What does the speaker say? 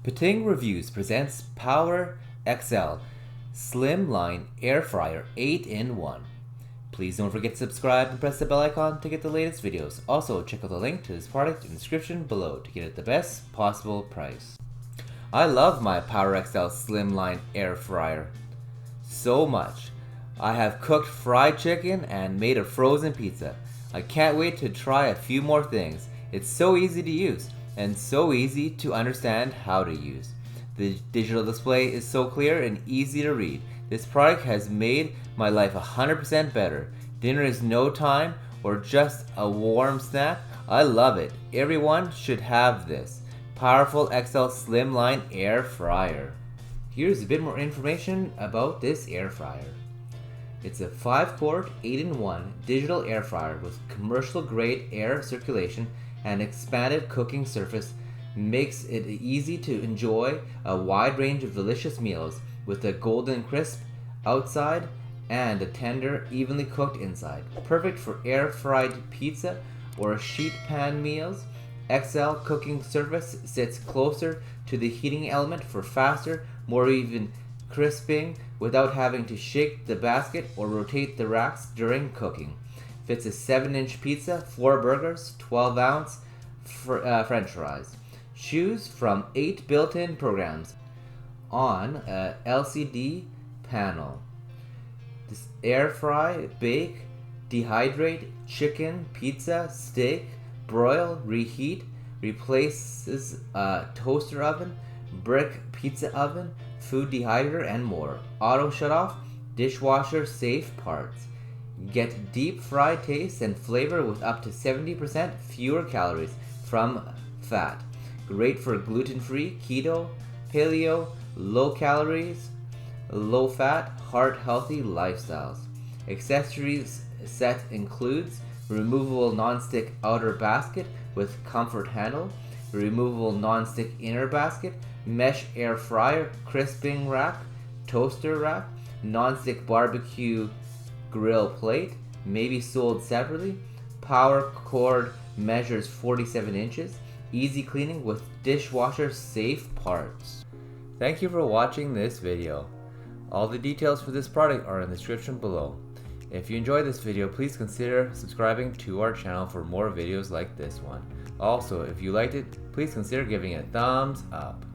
Pating Reviews presents PowerXL Slimline Air Fryer 8-in-1. Please don't forget to subscribe and press the bell icon to get the latest videos. Also, check out the link to this product in the description below to get it the best possible price. I love my PowerXL Slimline Air Fryer so much. I have cooked fried chicken and made a frozen pizza. I can't wait to try a few more things. It's so easy to use and so easy to understand how to use. The digital display is so clear and easy to read. This product has made my life 100% better. Dinner is no time or just a warm snack. I love it. Everyone should have this powerful XL Slimline Air Fryer. Here's a bit more information about this air fryer. It's a 5-quart 8-in-1 digital air fryer with commercial grade air circulation and expanded cooking surface. Makes it easy to enjoy a wide range of delicious meals with a golden crisp outside and a tender, evenly cooked inside. Perfect for air fried pizza or sheet pan meals. XL cooking surface sits closer to the heating element for faster, more even crisping without having to shake the basket or rotate the racks during cooking. Fits a 7-inch pizza, 4 burgers, 12-ounce French fries. Choose from 8 built-in programs on a LCD panel. This air fry, bake, dehydrate, chicken, pizza, steak, broil, reheat, replaces a toaster oven, brick pizza oven, food dehydrator, and more. Auto shutoff, dishwasher safe parts. Get deep fried taste and flavor with up to 70% fewer calories from fat. Great for gluten-free, keto, paleo, low calories, low fat, heart healthy lifestyles. Accessories set includes removable non-stick outer basket with comfort handle, removable non-stick inner basket, mesh air fryer, crisping rack, toaster rack, non-stick barbecue grill plate, may be sold separately. Power cord measures 47 inches. Easy cleaning with dishwasher safe parts. Thank you for watching this video. All the details for this product are in the description below. If you enjoyed this video, please consider subscribing to our channel for more videos like this one. Also, if you liked it, please consider giving it a thumbs up.